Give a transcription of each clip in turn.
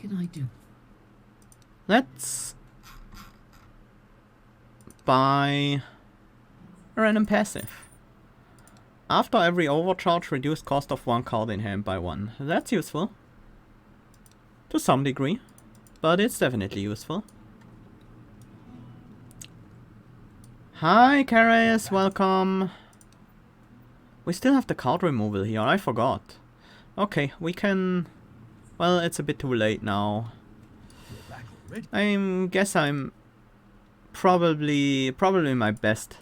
can I do? Let's buy a random passive. After every overcharge, reduce cost of one card in hand by 1. That's useful. To some degree. But it's definitely useful. Hi, Karis, welcome. We still have the card removal here, I forgot. Okay, we can... Well, it's a bit too late now. I guess I'm... Probably my best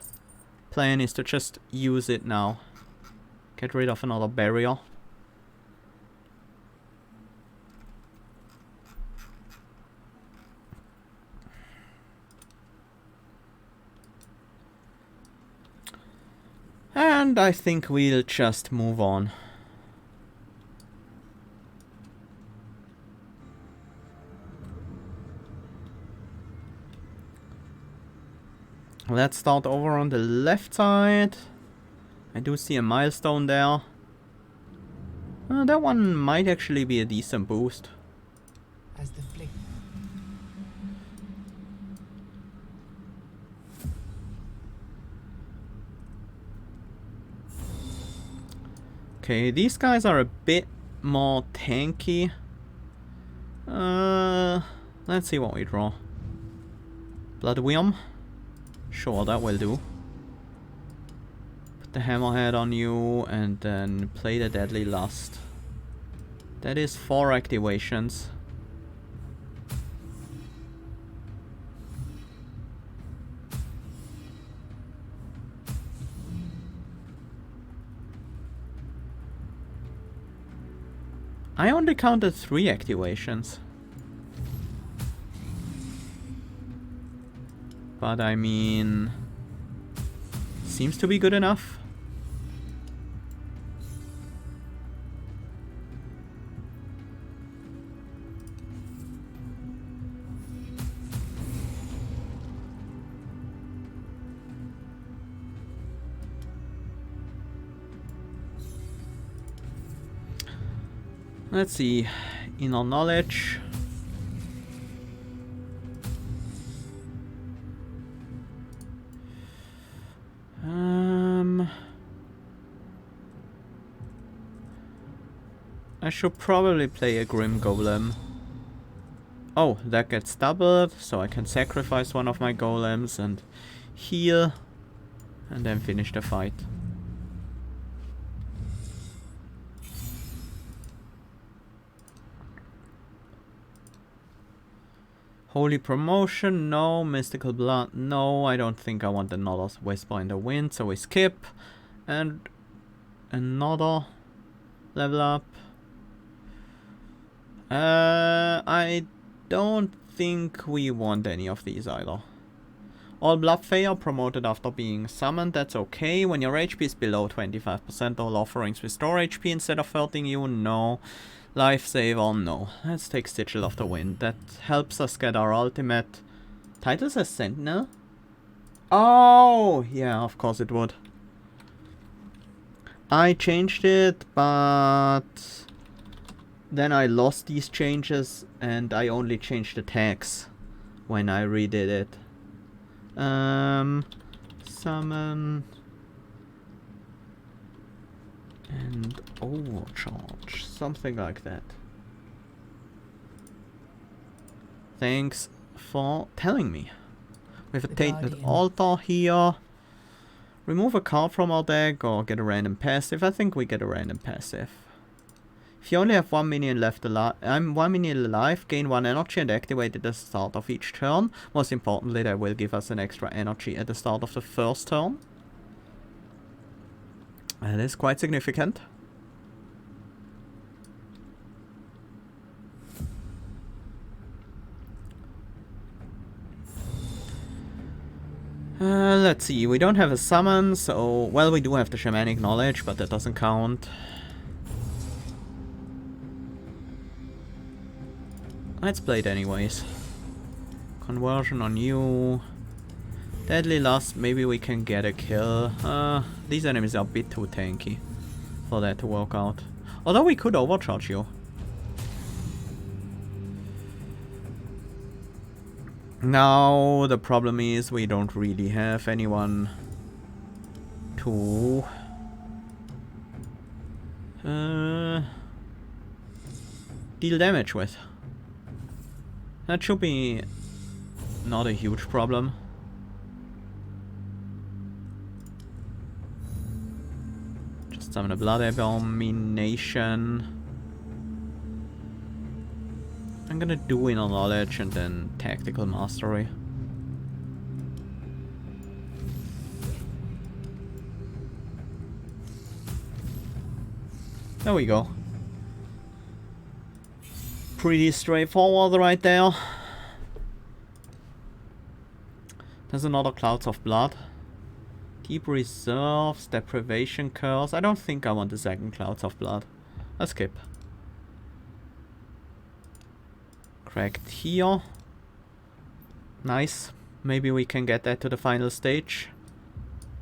plan is to just use it now. Get rid of another barrier. And I think we'll just move on. Let's start over on the left side. I do see a milestone there. That one might actually be a decent boost. As the flick. Okay, these guys are a bit more tanky. Let's see what we draw. Bloodworm. Sure, that will do. Put the hammerhead on you and then play the Deadly Lust. That is 4 activations. I only counted 3 activations. But I mean... Seems to be good enough. Let's see. Inner knowledge. I should probably play a Grim Golem. Oh, that gets doubled, so I can sacrifice one of my golems and heal, and then finish the fight. Holy Promotion, no. Mystical Blood, no. I don't think I want another Whisper in the Wind, so we skip. And another level up. I don't think we want any of these either. All Bloodfey are promoted after being summoned, that's okay. When your HP is below 25%, all offerings restore HP instead of hurting you, no. Lifesaver, no. Let's take Sigil of the Wind. That helps us get our ultimate. Titles as Sentinel? Oh, yeah, of course it would. I changed it, but then I lost these changes and I only changed the tags when I redid it. Summon and overcharge, something like that. Thanks for telling me. We have a Tainted Altar here. Remove a card from our deck or get a random passive. I think we get a random passive. If you only have 1 minion left alive, I'm 1 minion alive, gain 1 energy and activate at the start of each turn. Most importantly, that will give us an extra energy at the start of the first turn. That is quite significant. Let's see, we don't have a summon, so... Well, we do have the Shamanic Knowledge, but that doesn't count. Let's play it anyways. Conversion on you. Deadly Lust, maybe we can get a kill. These enemies are a bit too tanky for that to work out. Although we could overcharge you. Now the problem is we don't really have anyone to deal damage with. That should be not a huge problem. Just summon a Blood Abomination. I'm gonna do Inner Knowledge and then Tactical Mastery. There we go. Pretty straightforward right there. There's another Clouds of Blood. Deep Reserves, Deprivation Curse. I don't think I want the second Clouds of Blood. I'll skip. Cracked here. Nice. Maybe we can get that to the final stage.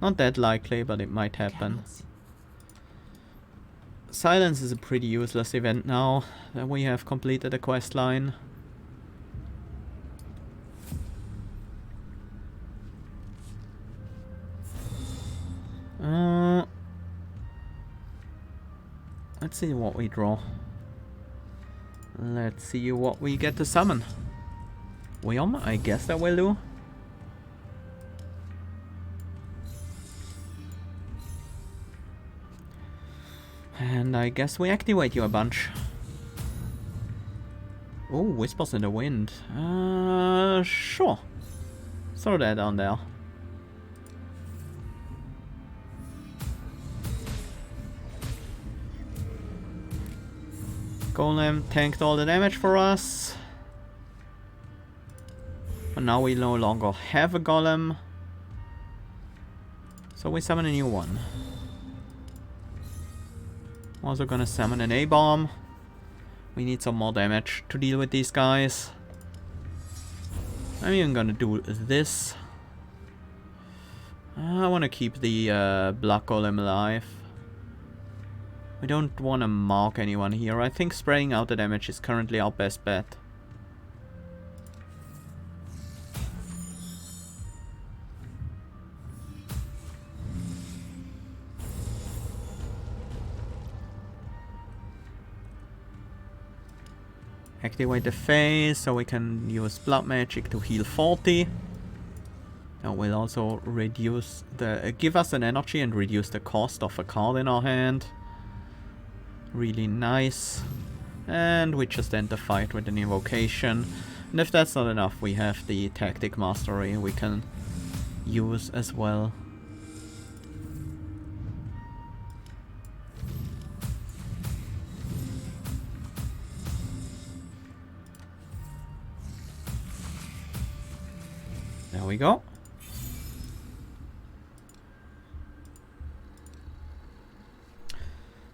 Not that likely, but it might happen. Silence is a pretty useless event now that we have completed the quest line. Let's see what we draw. Let's see what we get to summon. William, I guess that will do. And I guess we activate you a bunch. Oh, Whispers in the Wind. Sure. Throw that down there. Golem tanked all the damage for us. But now we no longer have a golem. So we summon a new one. Also gonna summon an A-bomb. We need some more damage to deal with these guys. I'm even gonna do this. I wanna keep the Black Golem alive. We don't wanna mark anyone here. I think spreading out the damage is currently our best bet. Activate the phase so we can use blood magic to heal 40. That will also reduce the give us an energy and reduce the cost of a card in our hand. Really nice. And we just end the fight with an invocation. And if that's not enough, we have the tactic mastery we can use as well. There we go.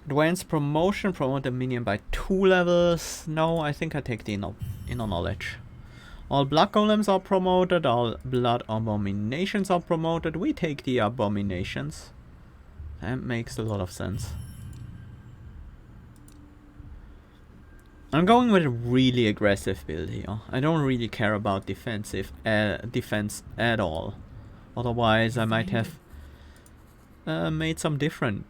Advanced promotion, promote a minion by 2 levels. No, I think I take the inner knowledge. All blood golems are promoted, all blood abominations are promoted. We take the abominations. That makes a lot of sense. I'm going with a really aggressive build here. I don't really care about defense at all. Otherwise, I might have made some different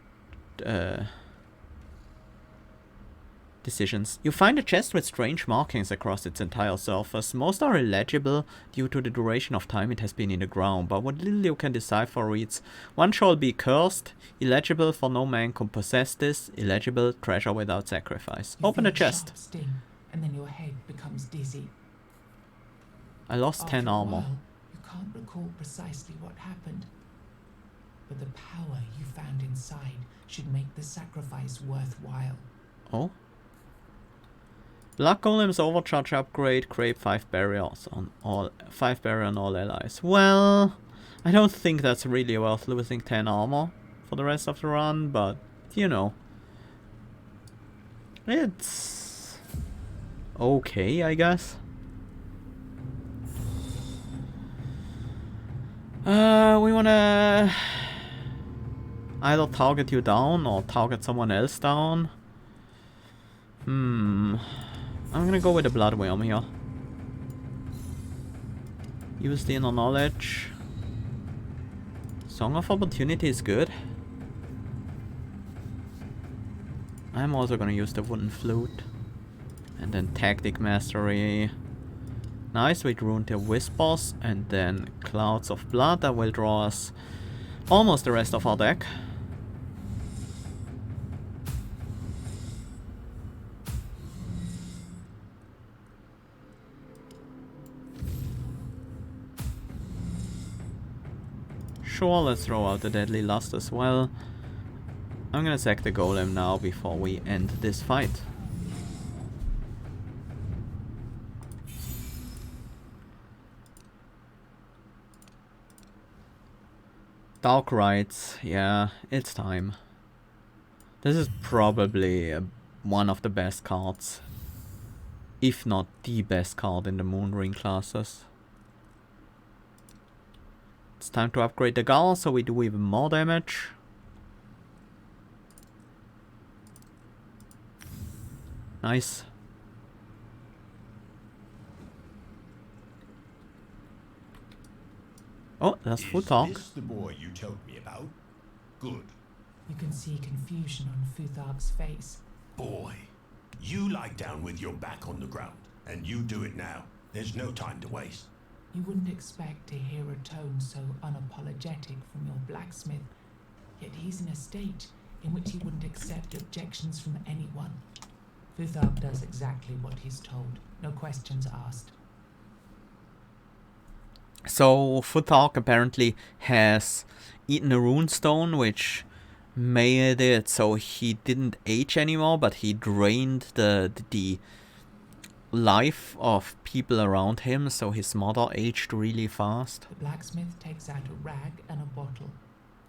decisions. You find a chest with strange markings across its entire surface. Most are illegible due to the duration of time it has been in the ground, but what little you can decipher reads: one shall be cursed, illegible for no man can possess this, illegible treasure without sacrifice. Open the chest. Sting, and then your head becomes dizzy. I lost 10 armor. You can't recall precisely what happened, but the power you found inside should make the sacrifice worthwhile. Oh? Black Golem's overcharge upgrade, create 5 barriers on all 5 barrier on all allies. Well, I don't think that's really worth losing 10 armor for the rest of the run, but you know. It's okay, I guess. We wanna either target you down or target someone else down. I'm gonna go with the Bloodworm here. Use the inner knowledge. Song of Opportunity is good. I'm also gonna use the wooden flute. And then Tactic Mastery. Nice, we ruined the Whispers. And then Clouds of Blood. That will draw us almost the rest of our deck. Sure, let's throw out the Deadly Lust as well. I'm gonna sack the Golem now before we end this fight. Dark Rites, yeah, it's time. This is probably one of the best cards, if not the best card in the Moon Ring classes. It's time to upgrade the Gull so we do even more damage. Nice. Oh, that's full talk. Is this the boy you told me about? Good. You can see confusion on Futhark's face. Boy, you lie down with your back on the ground, and you do it now. There's no time to waste. You wouldn't expect to hear a tone so unapologetic from your blacksmith, yet he's in a state in which he wouldn't accept objections from anyone. Futhark does exactly what he's told, no questions asked. So Futhark apparently has eaten a runestone, which made it so he didn't age anymore, but he drained the life of people around him, so his mother aged really fast. The blacksmith takes out a rag and a bottle.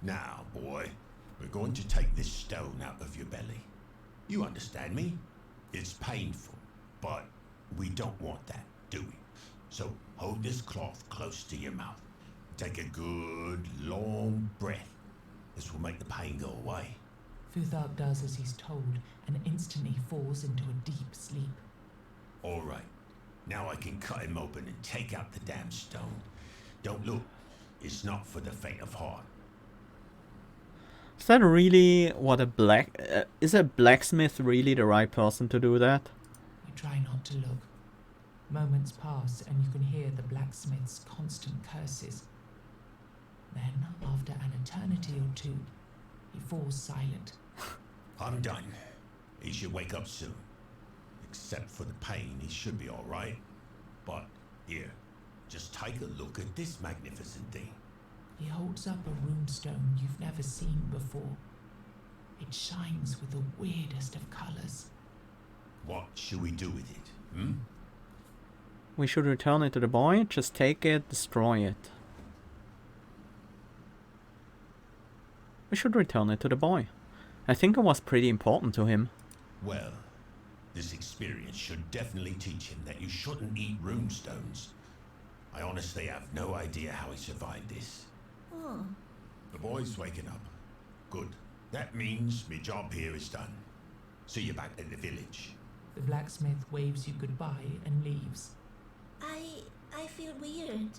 Now, boy, we're going to take this stone out of your belly. You understand me? It's painful, but we don't want that, do we? So hold this cloth close to your mouth. Take a good, long breath. This will make the pain go away. Futhark does as he's told and instantly falls into a deep sleep. All right. Now I can cut him open and take out the damn stone. Don't look. It's not for the faint of heart. Is that really what a is a blacksmith really the right person to do that? You try not to look. Moments pass and you can hear the blacksmith's constant curses. Then, after an eternity or two, he falls silent. I'm done. He should wake up soon. Except for the pain, he should be all right. But here, just take a look at this magnificent thing. He holds up a runestone you've never seen before. It shines with the weirdest of colors. What should we do with it, We should return it to the boy, just take it, destroy it. We should return it to the boy. I think it was pretty important to him. Well, this experience should definitely teach him that you shouldn't eat runestones. I honestly have no idea how he survived this. Oh. The boy's waking up. Good. That means my job here is done. See you back at the village. The blacksmith waves you goodbye and leaves. I feel weird.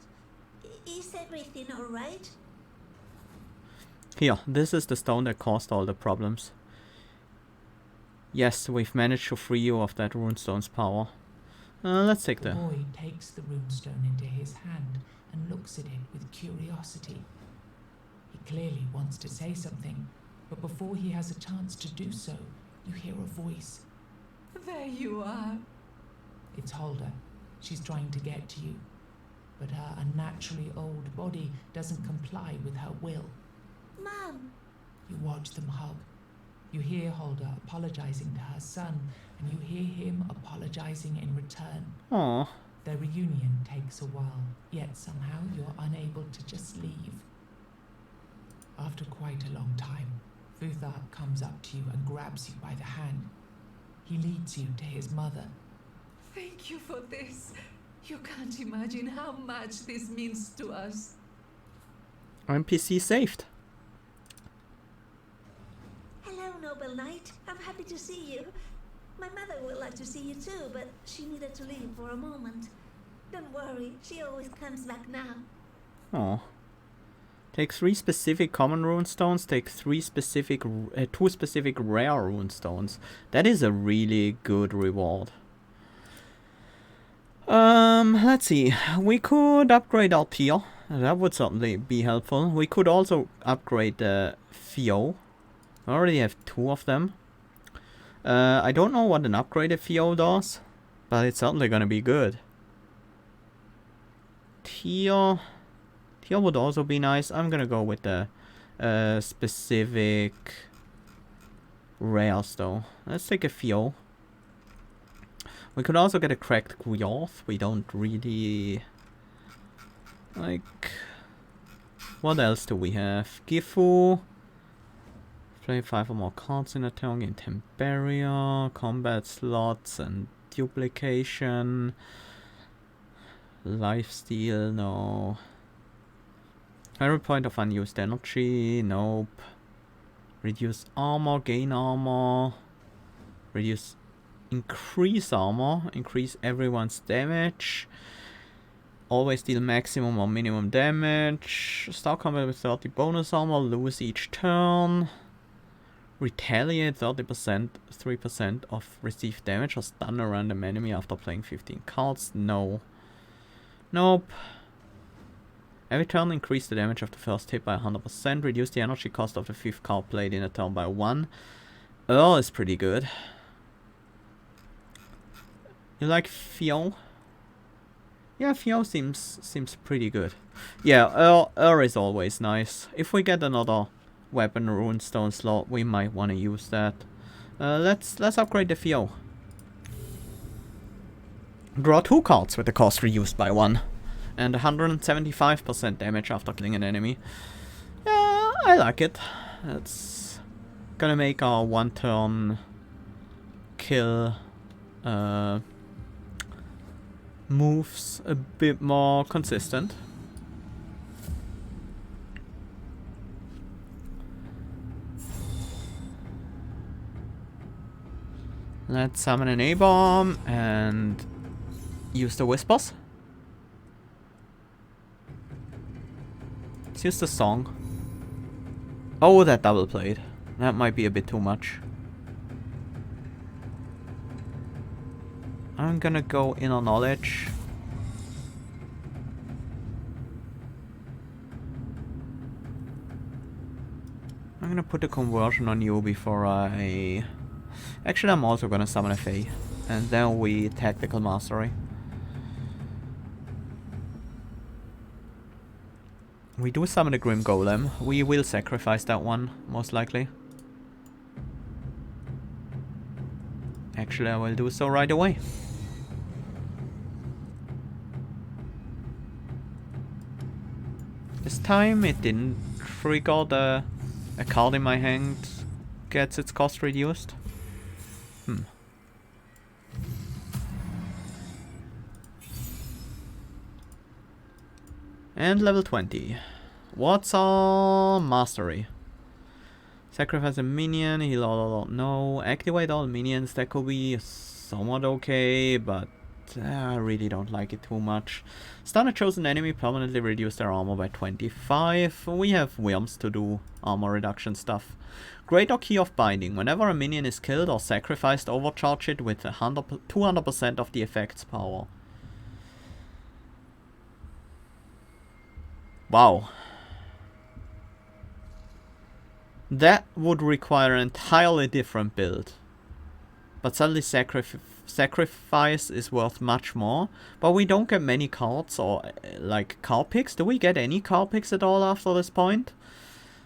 Is everything alright? Here, this is the stone that caused all the problems. Yes, we've managed to free you of that runestone's power. Let's take The the... boy takes the runestone into his hand and looks at it with curiosity. He clearly wants to say something, but before he has a chance to do so, you hear a voice. There you are. It's Hulda. She's trying to get to you, but her unnaturally old body doesn't comply with her will. Mom! You watch them hug. You hear Hulda apologizing to her son, and you hear him apologizing in return. Aww. Their reunion takes a while, yet somehow you're unable to just leave. After quite a long time, Futhark comes up to you and grabs you by the hand. He leads you to his mother. Thank you for this. You can't imagine how much this means to us. NPC saved. Hello, noble knight. I'm happy to see you. My mother would like to see you too, but she needed to leave for a moment. Don't worry, she always comes back now. Oh. Take 3 specific common runestones, take 2 specific rare runestones. That is a really good reward. Let's see. We could upgrade our tier. That would certainly be helpful. We could also upgrade the Fio. I already have 2 of them. I don't know what an upgraded Fio does, but it's certainly gonna be good. Tier would also be nice. I'm gonna go with the specific rares though. Let's take a Fio. We could also get a cracked Guyoth. We don't really like. What else do we have? Gifu. Play 5 or more cards in a turn. Gain 10 barrier. Combat slots and duplication. Lifesteal, no. Every point of unused energy, nope. Reduce armor, gain armor. Reduce, increase armor, increase everyone's damage. Always deal maximum or minimum damage. Start combat with 30 bonus armor, lose each turn. Retaliate 30%, 3% of received damage or stun a random enemy after playing 15 cards, no. Nope. Every turn increase the damage of the first hit by 100%. Reduce the energy cost of the 5th card played in a turn by 1. Earl is pretty good. You like Fio? Yeah, Fio seems pretty good. Yeah, Earl is always nice. If we get another weapon runestone slot, we might want to use that. Let's upgrade the Fio. Draw 2 cards with the cost reduced by 1. And 175% damage after killing an enemy. Yeah, I like it. It's gonna make our 1-turn kill moves a bit more consistent. Let's summon an A-bomb and use the whispers. Let's use the song. Oh, that double played. That might be a bit too much. I'm gonna go inner knowledge. I'm gonna put the conversion on you before I... Actually, I'm also gonna summon a Fae. And then we tactical mastery. We do summon a Grim Golem. We will sacrifice that one, most likely. Actually, I will do so right away. This time it didn't trigger the... A card in my hand gets its cost reduced. And level 20. What's our mastery? Sacrifice a minion, heal all, no. Activate all minions, that could be somewhat okay, but I really don't like it too much. Stun a chosen enemy, permanently reduce their armor by 25. We have Worms to do armor reduction stuff. Greater Key of Binding. Whenever a minion is killed or sacrificed, overcharge it with 200% of the effect's power. Wow. That would require an entirely different build. But suddenly sacrifice is worth much more. But we don't get many cards or like card picks. Do we get any card picks at all after this point?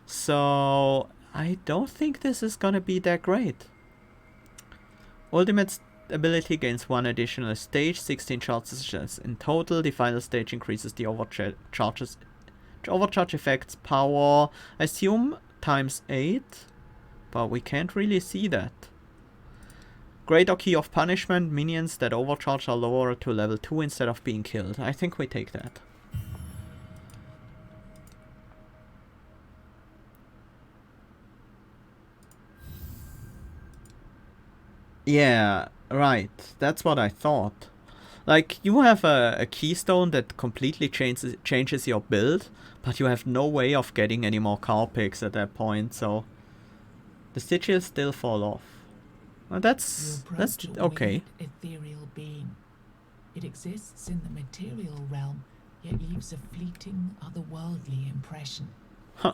So I don't think this is gonna be that great. Ultimate ability gains 1 additional stage, 16 charges in total. The final stage increases the overcharge effect's power, I assume times 8, but we can't really see that. Greater Key of Punishment. Minions that overcharge are lowered to level 2 instead of being killed. I think we take that. Yeah, right. That's what I thought. Like, you have a keystone that completely changes your build, but you have no way of getting any more card picks at that point, so the sigils still fall off. Well, that's a okay. weird, ethereal being. It exists in the material realm, yet leaves a fleeting, otherworldly impression. Huh.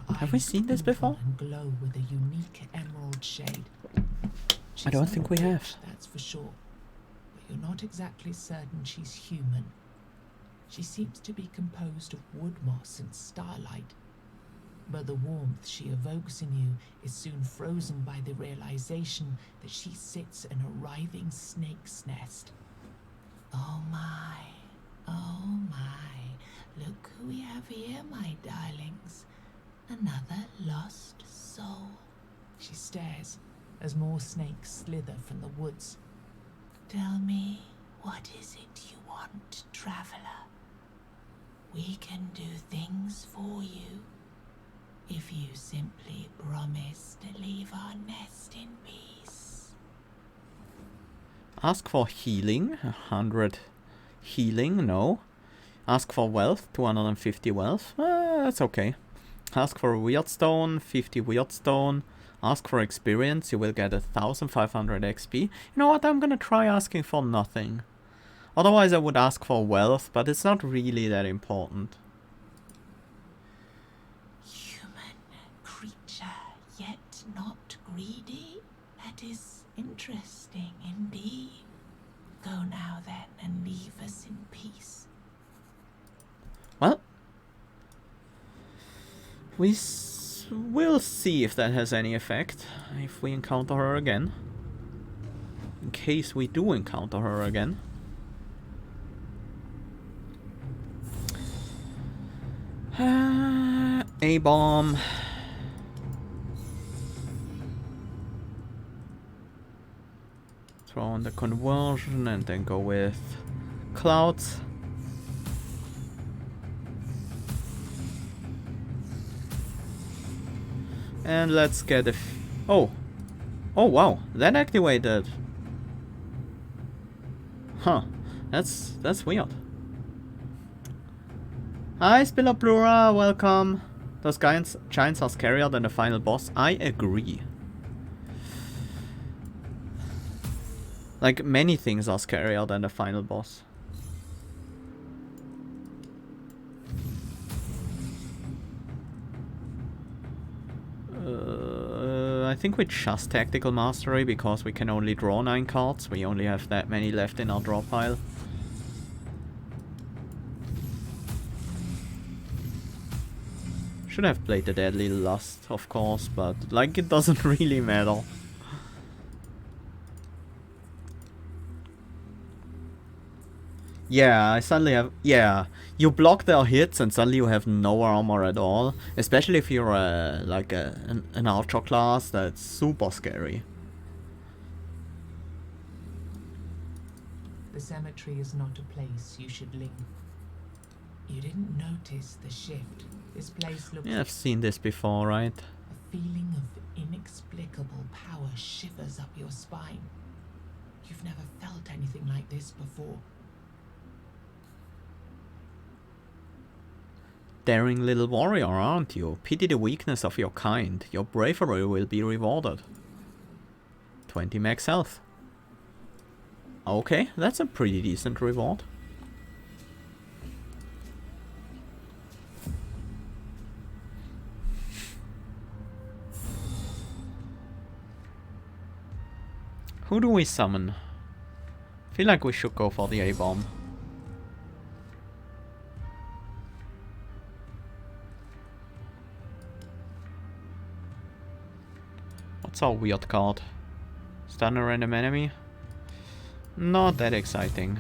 Her Have we eyes seen this oval before? and glow with a unique emerald shade. I don't She's think not we a have. witch, that's for sure. But you're not exactly certain she's human. She seems to be composed of wood moss and starlight. But the warmth she evokes in you is soon frozen by the realization that she sits in a writhing snake's nest. Oh my, look who we have here, my darlings. Another lost soul. She stares as more snakes slither from the woods. Tell me, what is it you want, traveler? We can do things for you, if you simply promise to leave our nest in peace. Ask for healing, 100 healing, no. Ask for wealth, 250 wealth, that's okay. Ask for a weird stone, 50 weird stone. Ask for experience, you will get 1500 XP. You know what, I'm gonna try asking for nothing. Otherwise I would ask for wealth, but it's not really that important. Human creature, yet not greedy? That is interesting indeed. Go now then and leave us in peace. Well, we'll see if that has any effect, if we encounter her again. In case we do encounter her again. A-bomb. Throw on the conversion and then go with clouds. And let's get a oh wow, that activated. Huh, that's weird. Hi Spiller Plura, welcome. Those giants are scarier than the final boss. I agree. Like, many things are scarier than the final boss. I think we just Tactical Mastery because we can only draw 9 cards. We only have that many left in our draw pile. Should have played the Deadly Lust, of course, but like, it doesn't really matter. Yeah, I suddenly have... Yeah, you block their hits and suddenly you have no armor at all. Especially if you're an archer class, that's super scary. The cemetery is not a place you should linger. You didn't notice the shift. This place looks... Yeah, I've seen this before, right? A feeling of inexplicable power shivers up your spine. You've never felt anything like this before. Daring little warrior, aren't you? Pity the weakness of your kind. Your bravery will be rewarded. 20 max health. Okay, that's a pretty decent reward. Who do we summon? Feel like we should go for the A-bomb. What's our weird card? Stun a random enemy? Not that exciting.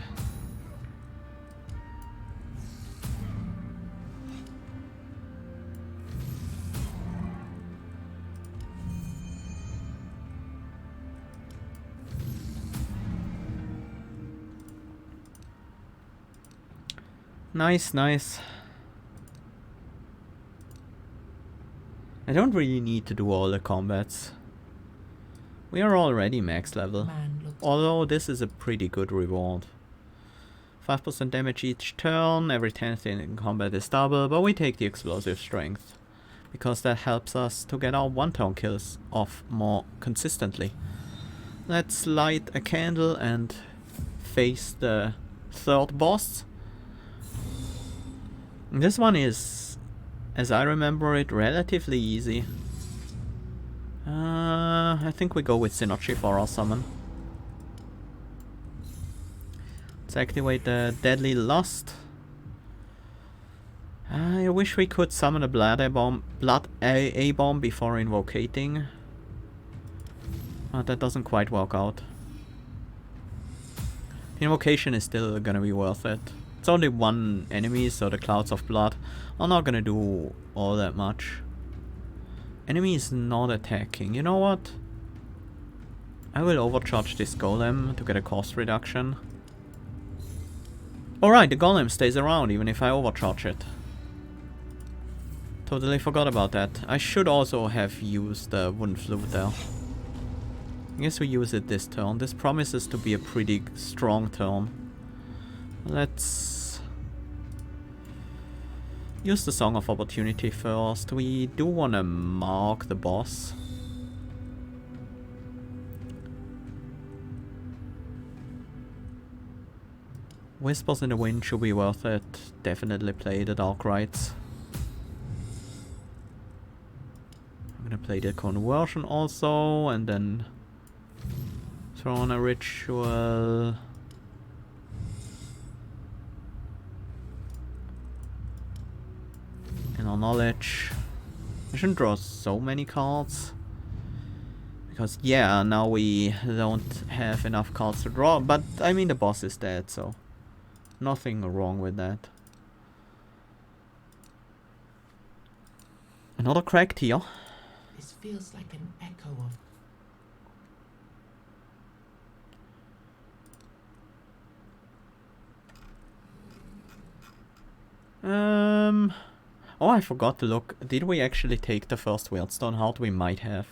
Nice, nice. I don't really need to do all the combats. We are already max level. Although this is a pretty good reward. 5% damage each turn, every 10th in combat is double, but we take the explosive strength. Because that helps us to get our one-turn kills off more consistently. Let's light a candle and face the third boss. This one is, as I remember it, relatively easy. I think we go with Synergy for our summon. Let's activate the Deadly Lust. I wish we could summon a Blood A-Bomb before invocating. But that doesn't quite work out. Invocation is still gonna be worth it. It's only one enemy, so the Clouds of Blood are not gonna do all that much. Enemy is not attacking. You know what? I will overcharge this golem to get a cost reduction. Alright, the golem stays around even if I overcharge it. Totally forgot about that. I should also have used the wooden flute there. I guess we use it this turn. This promises to be a pretty strong turn. Let's use the Song of Opportunity first. We do want to mark the boss. Whispers in the Wind should be worth it. Definitely play the Dark Rites. I'm gonna play the Conversion also, and then throw on a Ritual. And our Knowledge. I shouldn't draw so many cards. Because yeah, now we don't have enough cards to draw, but I mean the boss is dead, so nothing wrong with that. Another cracked here. This feels like an echo of... Oh, I forgot to look. Did we actually take the first Wyrdstone Heart? We might have.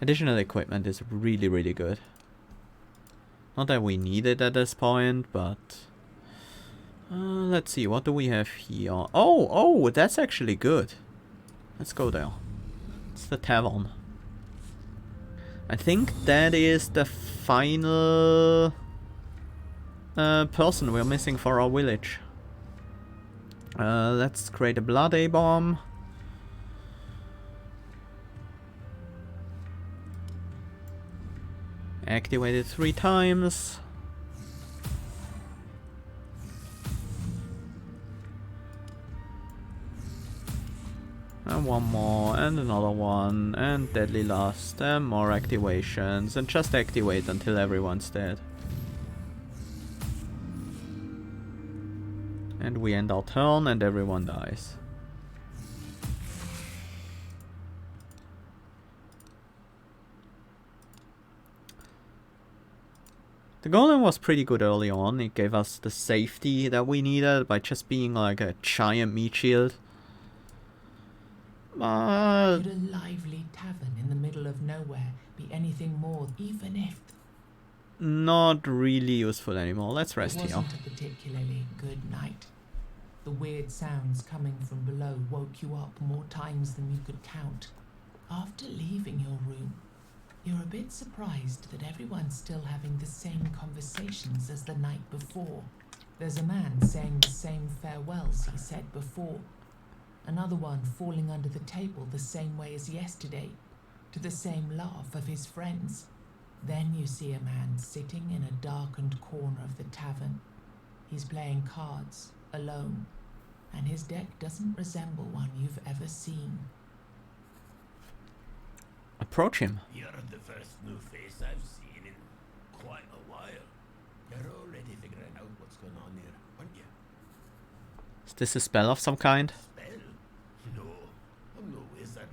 Additional equipment is really, really good. Not that we need it at this point, but... let's see, what do we have here? Oh, that's actually good. Let's go there. It's the tavern. I think that is the final person we're missing for our village. Let's create a Blood A-Bomb. Activate it 3 times. And one more, and another one, and Deadly Lust, and more activations, and just activate until everyone's dead. And we end our turn and everyone dies. The golem was pretty good early on. It gave us the safety that we needed by just being like a giant meat shield. Could a lively tavern in the middle of nowhere be anything more, even if... Not really useful anymore. Let's rest It here. wasn't a particularly good night. The weird sounds coming from below woke you up more times than you could count. After leaving your room, you're a bit surprised that everyone's still having the same conversations as the night before. There's a man saying the same farewells he said before. Another one falling under the table the same way as yesterday, to the same laugh of his friends. Then you see a man sitting in a darkened corner of the tavern. He's playing cards, alone, and his deck doesn't resemble one you've ever seen. Approach him. You're the first new face I've seen in quite a while. You're already figuring out what's going on here, aren't you? Is this a spell of some kind? Spell? No, I'm no wizard.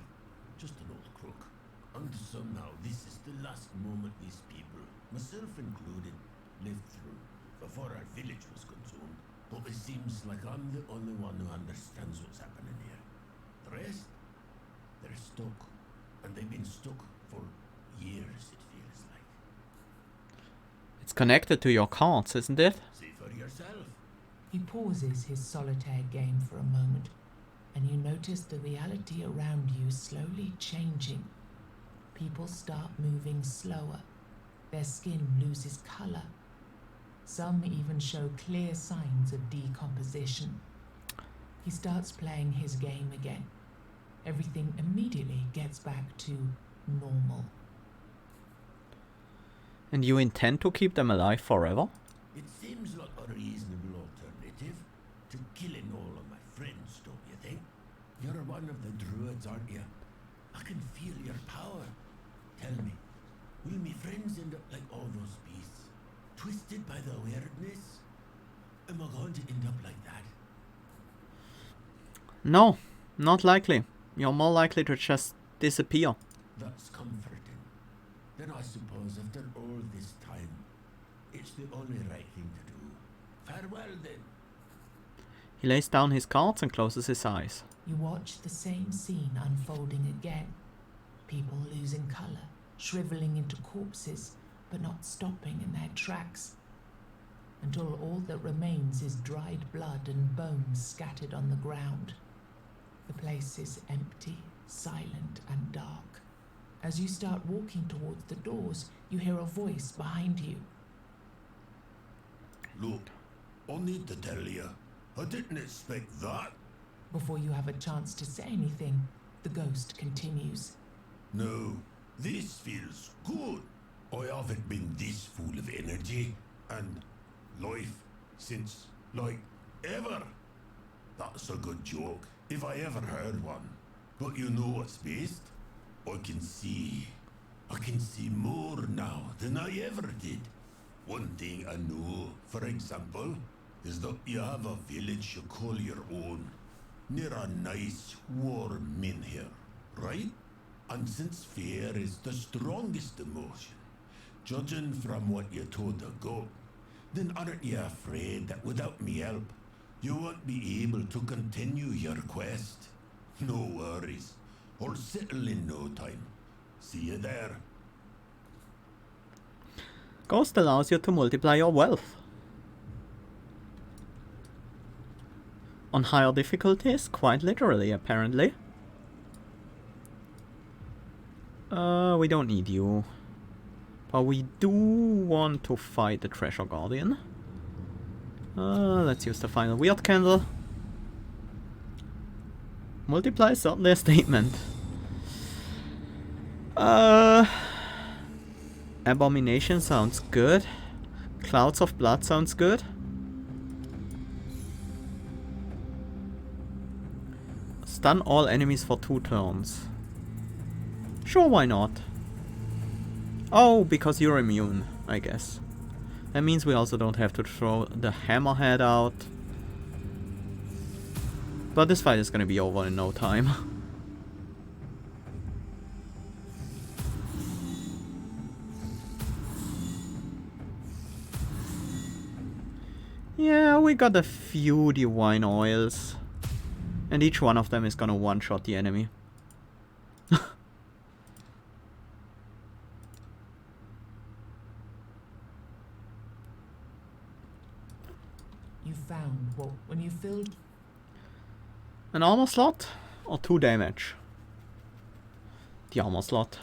Just an old crook. And somehow this is the last moment these people, myself included, lived through before our village was consumed. But it seems like I'm the only one who understands what's happening here. The rest, they're stuck. And they've been stuck for years, it feels like. It's connected to your cards, isn't it? See for yourself. He pauses his solitaire game for a moment, and you notice the reality around you slowly changing. People start moving slower. Their skin loses color. Some even show clear signs of decomposition. He starts playing his game again. Everything immediately gets back to normal. And you intend to keep them alive forever? It seems like a reasonable alternative to killing all of my friends, don't you think? You're one of the druids, aren't you? I can feel your power. Tell me, will my friends end up like all those beasts? Twisted by the Wyrdness? Am I going to end up like that? No, not likely. You're more likely to just disappear. That's comforting. Then I suppose after all this time, it's the only right thing to do. Farewell then. He lays down his cards and closes his eyes. You watch the same scene unfolding again. People losing color, shriveling into corpses, but not stopping in their tracks. Until all that remains is dried blood and bones scattered on the ground. The place is empty, silent, and dark. As you start walking towards the doors, you hear a voice behind you. Look, I need to tell you, I didn't expect that. Before you have a chance to say anything, the ghost continues. No, this feels good. I haven't been this full of energy and life since, like, ever. That's a good joke, if I ever heard one. But you know what's best? I can see more now than I ever did. One thing I know, for example, is that you have a village you call your own, near a nice warm inn here, right? And since fear is the strongest emotion, judging from what you told the goat, then aren't you afraid that without me help, you won't be able to continue your quest? No worries. I'll settle in no time. See you there. Ghost allows you to multiply your wealth. On higher difficulties, quite literally, apparently. We don't need you. But we do want to fight the Treasure Guardian. Let's use the final weird candle. Multiply is certainly a statement. Abomination sounds good. Clouds of Blood sounds good. Stun all enemies for 2 turns. Sure, why not? Oh, because you're immune, I guess. That means we also don't have to throw the hammerhead out. But this fight is gonna be over in no time. Yeah, we got a few divine oils. And each one of them is gonna one-shot the enemy. You found what, when you filled... An armor slot or 2 damage? The armor slot.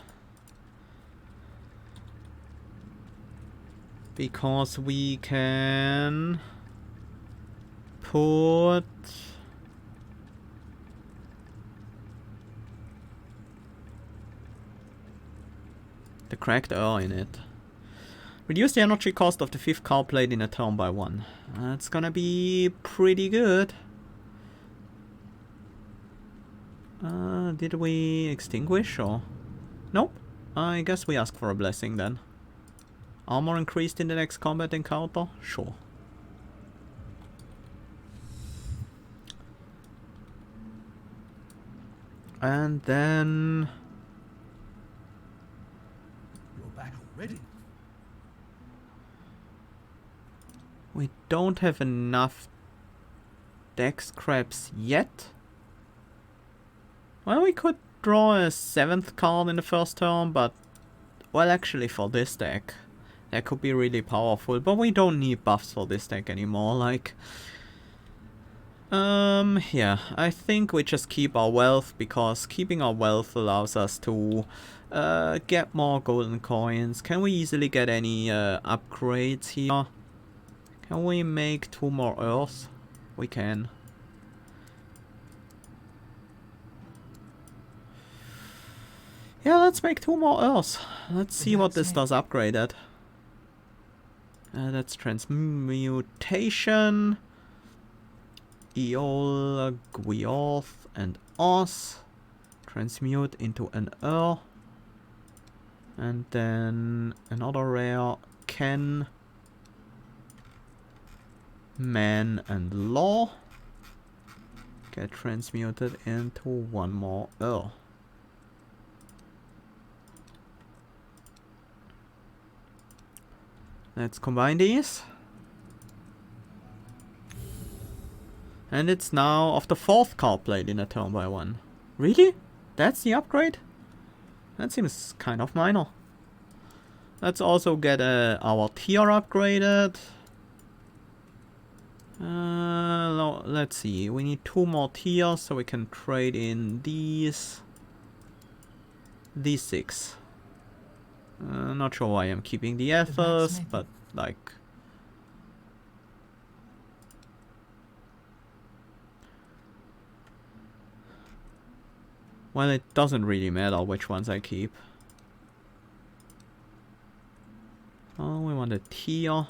Because we can put the cracked ore in it. Reduce the energy cost of the 5th card played in a turn by 1. That's gonna be pretty good. Did we extinguish or? Nope. I guess we ask for a blessing then. Armor increased in the next combat encounter? Sure. And then... You're back already. we don't have enough deck scraps yet. Well, we could draw a 7th card in the first turn, but... well, actually for this deck, that could be really powerful. But we don't need buffs for this deck anymore, like... Yeah, I think we just keep our wealth, because keeping our wealth allows us to get more golden coins. Can we easily get any upgrades here? Can we make 2 more earths? We can. Yeah, let's make 2 more earths. Let's see what this does upgraded. That's transmutation. Eol, Gwiorth, and Os. Transmute into an Earl. And then another rare, Ken, Man, and Law. Get transmuted into 1 more Earl. Let's combine these. And it's now of the 4th card played in a turn by 1. Really? That's the upgrade? That seems kind of minor. Let's also get our tier upgraded. No, let's see. We need 2 more tiers so we can trade in these 6. Not sure why I'm keeping the ethers, but like... Well, it doesn't really matter which ones I keep. Oh, we want a tier.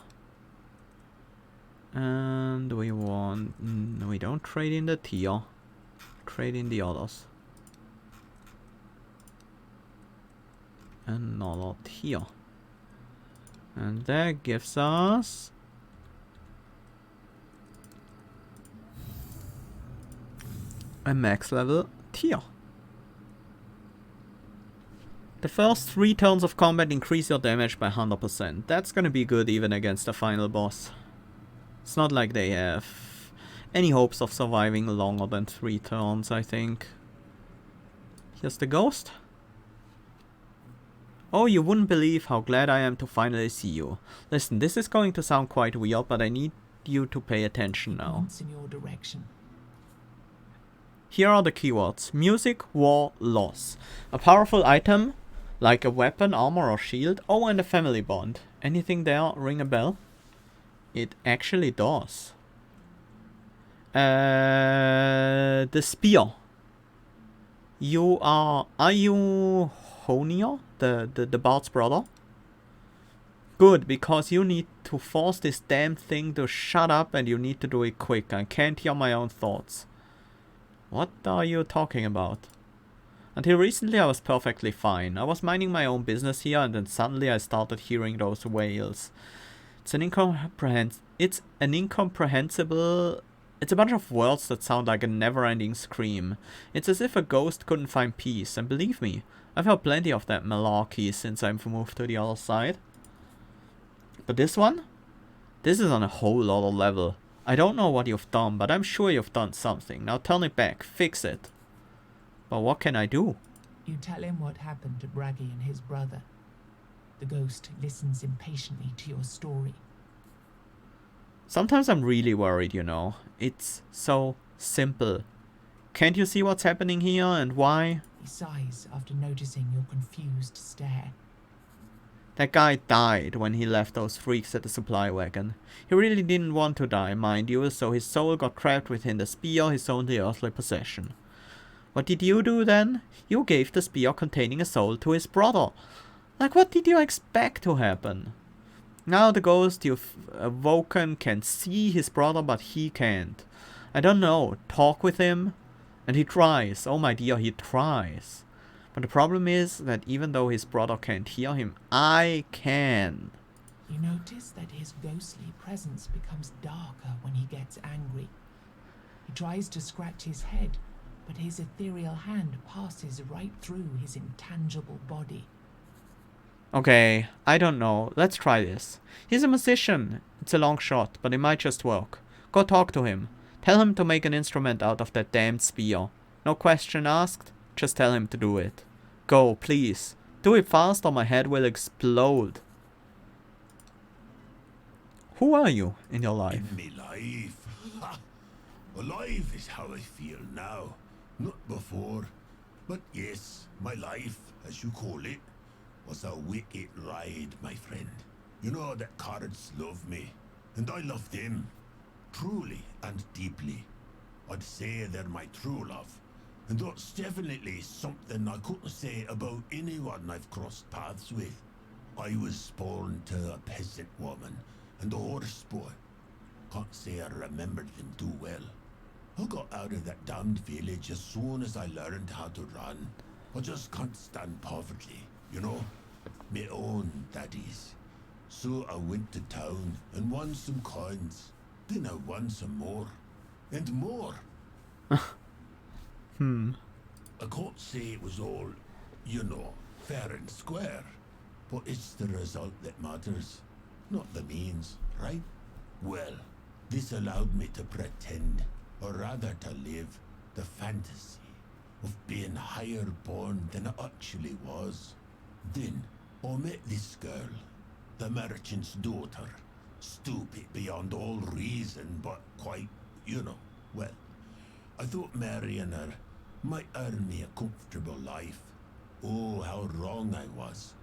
And we want... we don't trade in the tier. Trade in the others. Another tier. And that gives us... a max level tier. The first 3 turns of combat increase your damage by 100%. That's gonna be good even against the final boss. It's not like they have any hopes of surviving longer than 3 turns, I think. Here's the ghost. Oh, you wouldn't believe how glad I am to finally see you. Listen, this is going to sound quite weird, but I need you to pay attention now. In your direction. Here are the keywords. Music, war, loss. A powerful item, like a weapon, armor, or shield. Oh, and a family bond. Anything there ring a bell? It actually does. The spear. Are you Honia, the bard's brother? Good, because you need to force this damn thing to shut up, and you need to do it quick. I can't hear my own thoughts. What are you talking about? Until recently I was perfectly fine. I was minding my own business here, and then suddenly I started hearing those wails. It's an incomprehensible... It's a bunch of words that sound like a never-ending scream. It's as if a ghost couldn't find peace, and believe me, I've heard plenty of that malarkey since I've moved to the other side. But this one? This is on a whole other level. I don't know what you've done, but I'm sure you've done something. Now turn it back, fix it. But what can I do? You tell him what happened to Braggy and his brother. The ghost listens impatiently to your story. Sometimes I'm really worried, you know. It's so simple. Can't you see what's happening here and why? He sighs after noticing your confused stare. That guy died when he left those freaks at the supply wagon. He really didn't want to die, mind you, so his soul got trapped within the spear, his only earthly possession. What did you do then? You gave the spear containing a soul to his brother. Like, what did you expect to happen? Now the ghost you've awoken can see his brother, but he can't. I don't know, talk with him? And he tries, oh my dear, he tries. But the problem is that even though his brother can't hear him, I can. You notice that his ghostly presence becomes darker when he gets angry. He tries to scratch his head, but his ethereal hand passes right through his intangible body. Okay, I don't know. Let's try this. He's a musician. It's a long shot, but it might just work. Go talk to him. Tell him to make an instrument out of that damned spear. No question asked. Just tell him to do it. Go, please. Do it fast or my head will explode. Who are you in your life? In me life? Ha! Alive is how I feel now, not before. But yes, my life, as you call it, was a wicked ride, my friend. You know that cards love me, and I love them, truly and deeply. I'd say they're my true love, and that's definitely something I couldn't say about anyone I've crossed paths with. I was born to a peasant woman and a horse boy. Can't say I remembered them too well. I got out of that damned village as soon as I learned how to run. I just can't stand poverty, you know? My own, that is. So I went to town and won some coins. Then I won some more. And more. I can't say it was all, you know, fair and square. But it's the result that matters, not the means, right? Well, this allowed me to pretend, or rather to live, the fantasy of being higher born than I actually was. Then I met this girl, the merchant's daughter, stupid beyond all reason, but quite, you know, well, I thought marrying her might earn me a comfortable life. Oh, how wrong I was.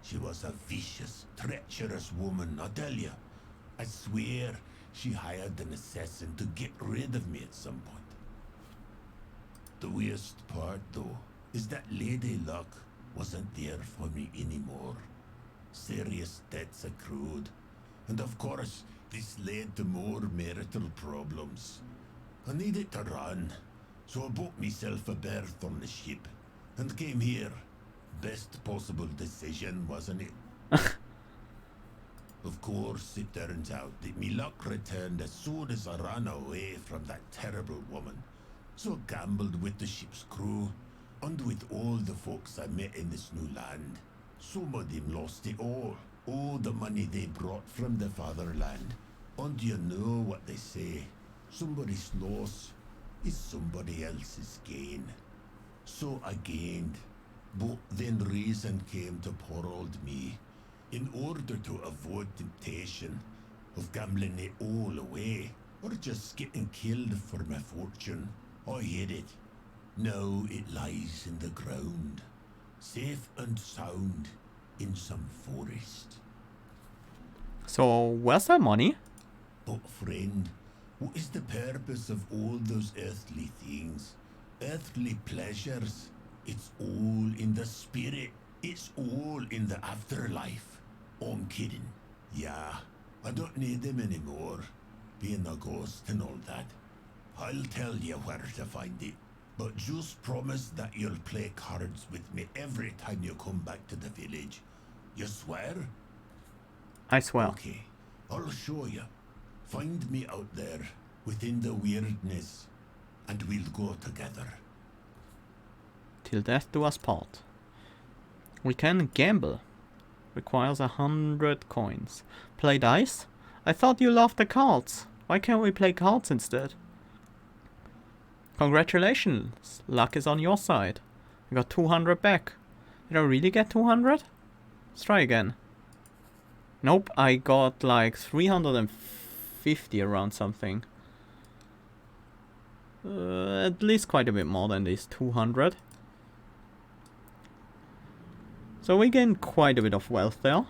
She was a vicious, treacherous woman, I tell you. I swear she hired an assassin to get rid of me at some point. The worst part, though, is that Lady Luck wasn't there for me anymore. Serious debts accrued, and of course, this led to more marital problems. I needed to run, so I bought myself a berth on the ship, and came here. Best possible decision, wasn't it? Of course, it turns out that me luck returned as soon as I ran away from that terrible woman. So I gambled with the ship's crew, and with all the folks I met in this new land. Some of them lost it all the money they brought from the fatherland. And you know what they say, somebody's loss is somebody else's gain. So I gained, but then reason came to poor old me. In order to avoid temptation of gambling it all away, or just getting killed for my fortune, I hid it. Now it lies in the ground, safe and sound, in some forest. So, where's that money? But friend, what is the purpose of all those earthly things? Earthly pleasures? It's all in the spirit. It's all in the afterlife. I'm kidding. Yeah, I don't need them anymore. Being a ghost and all that. I'll tell you where to find it. But just promise that you'll play cards with me every time you come back to the village. You swear? I swear. Okay, I'll show you. Find me out there, within the Wyrdness, and we'll go together. Till death do us part. We can gamble. Requires 100 coins. Play dice? I thought you loved the cards. Why can't we play cards instead? Congratulations, luck is on your side. You got 200 back. Did I really get 200? Let's try again. Nope, I got like 350 around something. At least quite a bit more than these 200. So we gained quite a bit of wealth there.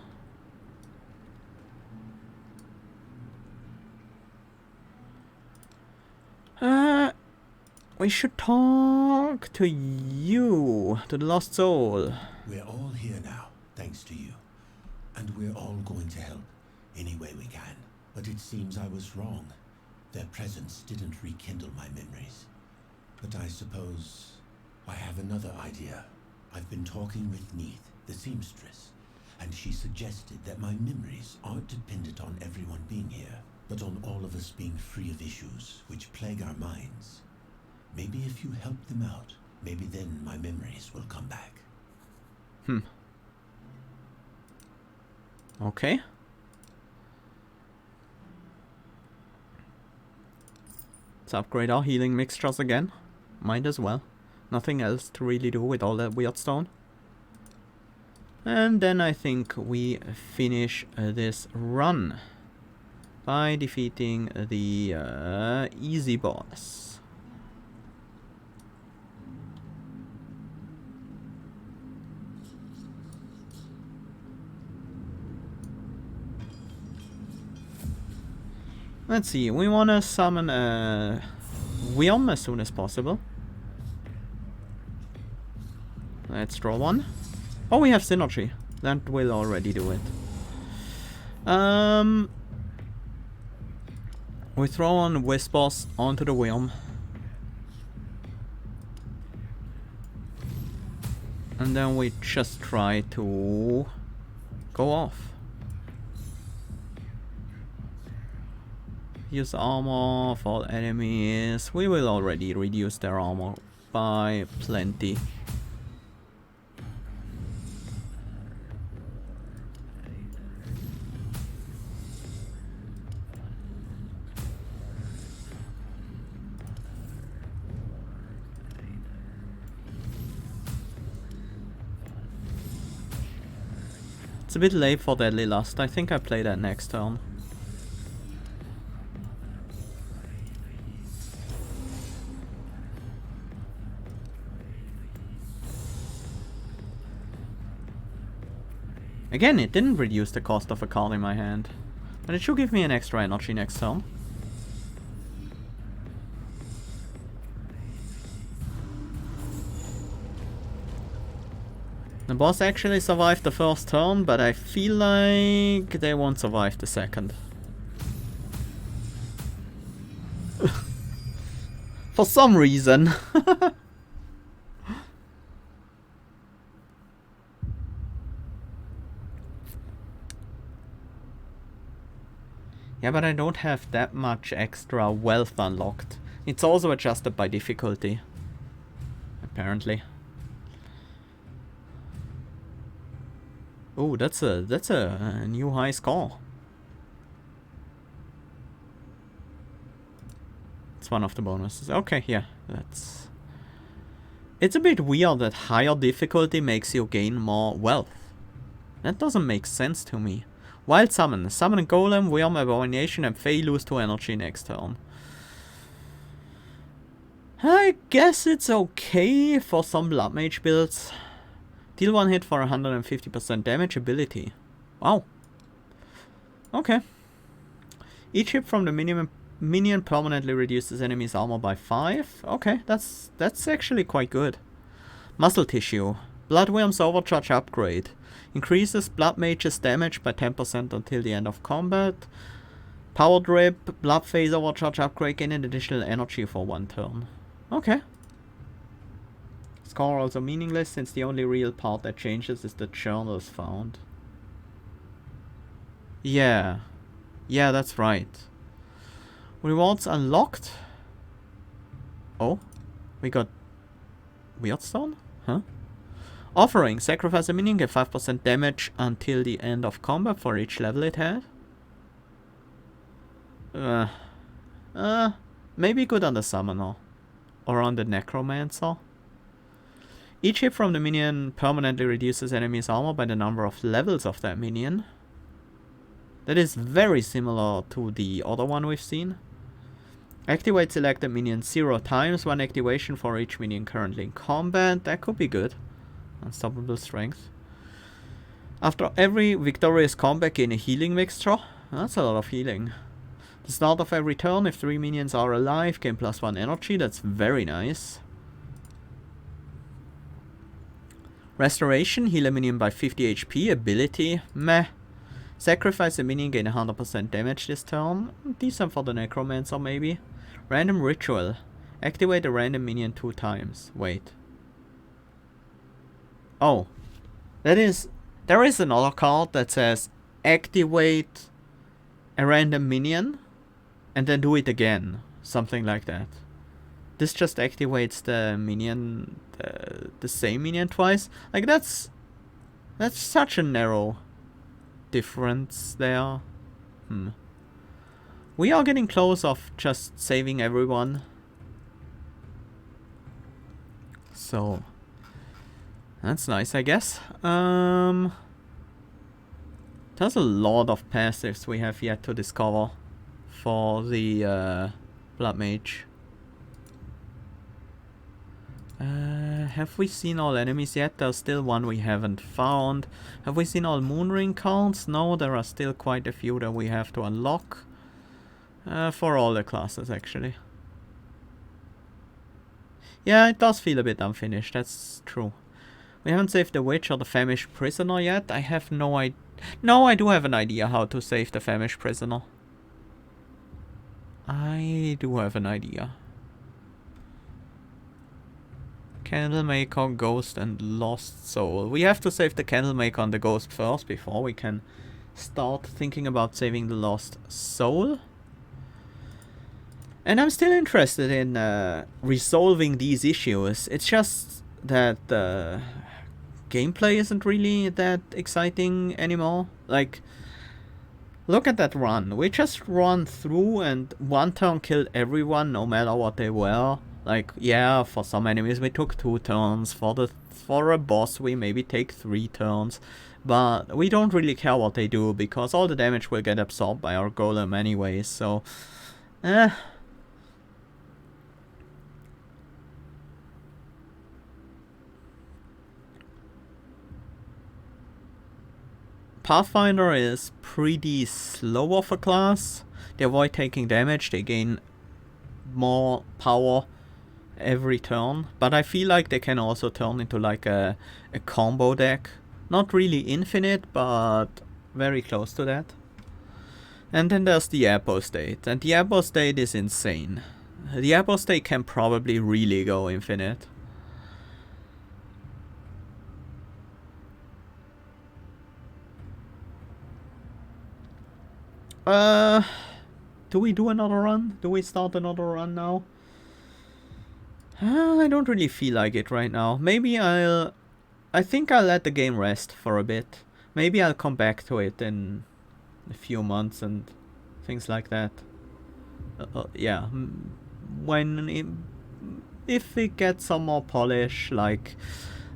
We should talk to you, to the lost soul. We're all here now, thanks to you. And we're all going to help, any way we can. But it seems I was wrong. Their presence didn't rekindle my memories. But I suppose I have another idea. I've been talking with Neith, the seamstress, and she suggested that my memories aren't dependent on everyone being here, but on all of us being free of issues which plague our minds. Maybe if you help them out, maybe then my memories will come back. Okay. Let's upgrade our healing mixtures again. Might as well. Nothing else to really do with all that weird stone. And then I think we finish this run. by defeating the easy boss. Let's see, we want to summon a Wyrdness as soon as possible. Let's draw one. Oh, we have synergy. That will already do it. We throw on Whispers onto the Wyrdness. And then we just try to go off. Use armor for enemies. We will already reduce their armor by plenty. It's a bit late for Deadly Lust. I think I play that next turn. Again, it didn't reduce the cost of a card in my hand, but it should give me an extra energy next turn. The boss actually survived the first turn, but I feel like they won't survive the second. For some reason. Yeah, but I don't have that much extra wealth unlocked. It's also adjusted by difficulty, apparently. Oh, that's a new high score. It's one of the bonuses. Okay, yeah, that's... It's a bit weird that higher difficulty makes you gain more wealth. That doesn't make sense to me. Wild Summon. Summon a Golem, Wyrdness, Abomination, and Fae lose 2 energy next turn. I guess it's okay for some Blood Mage builds. Deal 1 hit for 150% damage ability. Wow. Okay. Each hit from the minion permanently reduces enemy's armor by 5. Okay, that's actually quite good. Muscle Tissue. Bloodworm's Overcharge upgrade. Increases Blood Mage's damage by 10% until the end of combat. Power Drip. Blood Phase Overcharge upgrade. Gain an additional energy for 1 turn. Okay. Score also meaningless since the only real part that changes is the journals found. Yeah. Yeah, that's right. Rewards unlocked. Oh. We got Wyrdstone? Huh? Offering. Sacrifice a minion, get 5% damage until the end of combat for each level it had. Maybe good on the Summoner. Or on the Necromancer. Each hit from the minion permanently reduces enemy's armor by the number of levels of that minion. That is very similar to the other one we've seen. Activate selected minion 0 times, 1 activation for each minion currently in combat. That could be good. Unstoppable strength. After every victorious combat, gain a healing mixture. That's a lot of healing. The start of every turn, if 3 minions are alive, gain +1 energy. That's very nice. Restoration, heal a minion by 50 HP. Ability, meh. Sacrifice a minion, gain 100% damage this turn. Decent for the Necromancer maybe. Random Ritual. Activate a random minion 2 times. Wait. Oh. There is another card that says activate a random minion and then do it again. Something like that. This just activates the minion, the same minion twice. Like that's such a narrow difference there. We are getting close of just saving everyone. So that's nice, I guess. There's a lot of passives we have yet to discover. for the Blood Mage. Have we seen all enemies yet? There's still one we haven't found. Have we seen all Moonring cards? No, there are still quite a few that we have to unlock. For all the classes, actually. Yeah, it does feel a bit unfinished, that's true. We haven't saved the witch or the famished prisoner yet. I have no idea. No, I do have an idea how to save the famished prisoner. I do have an idea. Candlemaker, Ghost and Lost Soul. We have to save the Candlemaker and the Ghost first before we can start thinking about saving the Lost Soul. And I'm still interested in resolving these issues. It's just that the gameplay isn't really that exciting anymore. Like, look at that run. We just run through and one turn killed everyone no matter what they were. Like, yeah, for some enemies we took 2 turns. For a boss we maybe take 3 turns. But we don't really care what they do because all the damage will get absorbed by our golem anyways. So, Pathfinder is pretty slow of a class. They avoid taking damage, they gain more power every turn. But I feel like they can also turn into like a combo deck. Not really infinite, but very close to that. And then there's the apostate. And the apostate is insane. The apostate can probably really go infinite. Do we do another run? Do we start another run now? I don't really feel like it right now. Maybe I think I'll let the game rest for a bit. Maybe I'll come back to it in a few months and things like that. Yeah, if it gets some more polish, like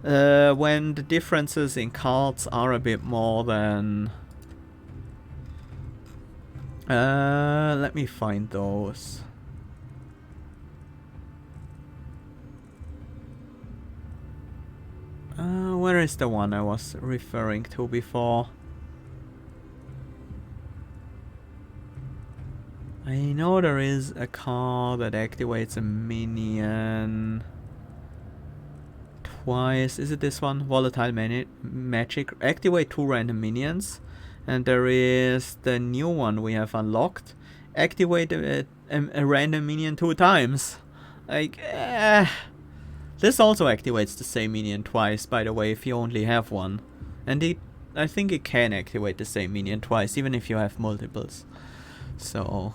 when the differences in cards are a bit more than... let me find those. Where is the one I was referring to before? I know there is a card that activates a minion twice. Is it this one? Volatile Magic. Activate 2 random minions. And there is the new one we have unlocked. Activate a random minion 2 times. Like, this also activates the same minion twice, by the way, if you only have one. And I think it can activate the same minion twice, even if you have multiples. So...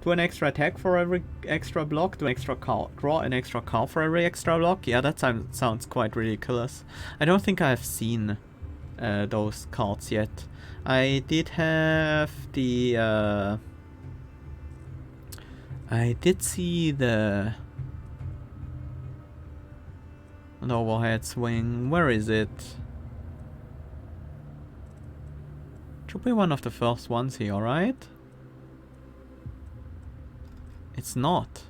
do an extra attack for every extra block, do an extra card, draw an extra card for every extra block. Yeah, that sounds quite ridiculous. I don't think I've seen those cards yet. I did have the... I did see the... an overhead swing. Where is it? Should be one of the first ones here, right? It's not.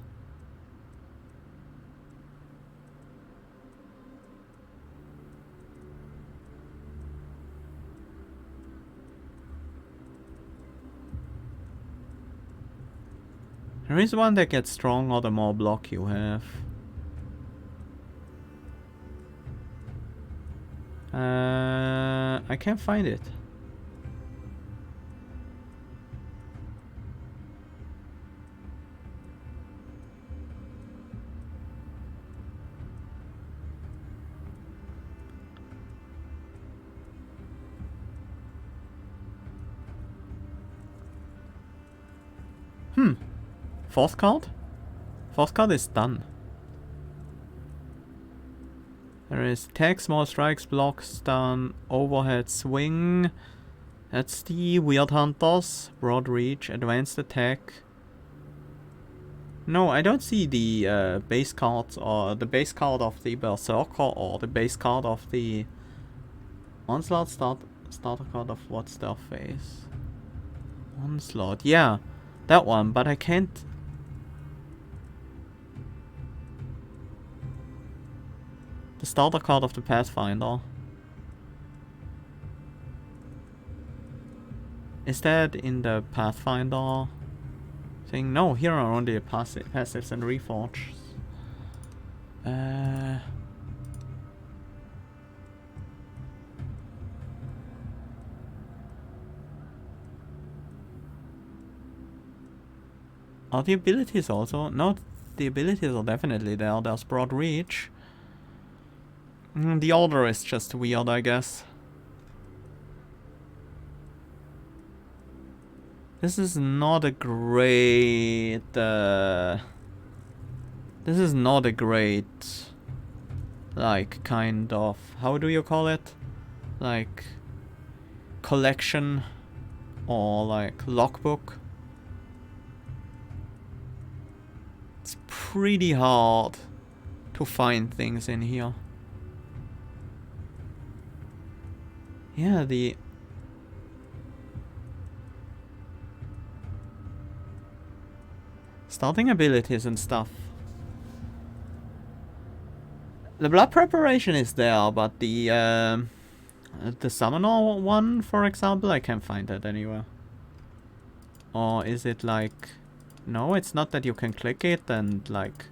There is one that gets stronger the more block you have. I can't find it. Fourth card? Fourth card is done. There is attack, small strikes, block, stun, overhead swing. That's the Weird Hunters. Broad reach, advanced attack. No, I don't see the base cards or the base card of the Berserker or the base card of the Onslaught Starter card of what's their face? Onslaught. Yeah, that one, but I can't. The starter card of the Pathfinder. Is that in the Pathfinder thing? No, here are only passives and reforges. Are the abilities also? No, the abilities are definitely there. There's broad reach. The order is just weird, I guess. This is not a great... this is not a great... like, kind of... how do you call it? Like... collection... or like logbook. It's pretty hard to find things in here. Yeah, the... starting abilities and stuff. The blood preparation is there, but the summoner one, for example, I can't find that anywhere. Or is it like... no, it's not that you can click it and like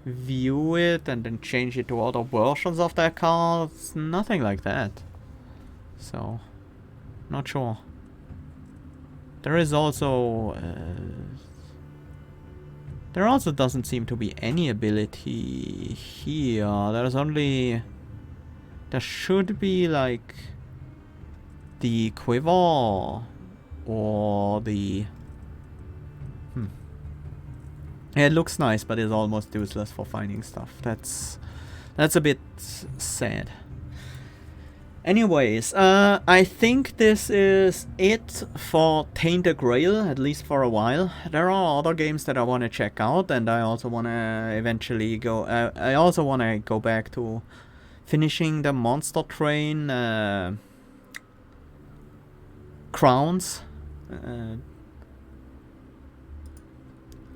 view it and then change it to other versions of that card. It's nothing like that. So, not sure. There is also... there also doesn't seem to be any ability here. There's only... there should be like... the quiver or the... yeah, it looks nice, but it's almost useless for finding stuff. That's a bit sad. Anyways, I think this is it for Tainted Grail, at least for a while. There are other games that I want to check out, and I also want to eventually go... I also want to go back to finishing the Monster Train crowns.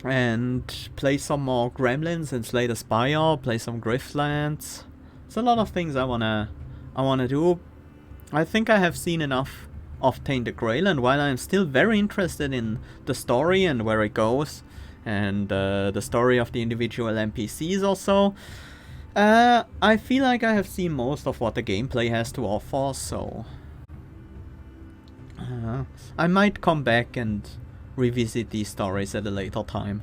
And play some more Gremlins and Slay the Spire, play some Griftlands. There's a lot of things I wanna do. I think I have seen enough of Tainted Grail, and while I'm still very interested in the story and where it goes, and the story of the individual NPCs also, I feel like I have seen most of what the gameplay has to offer, so... I might come back and revisit these stories at a later time.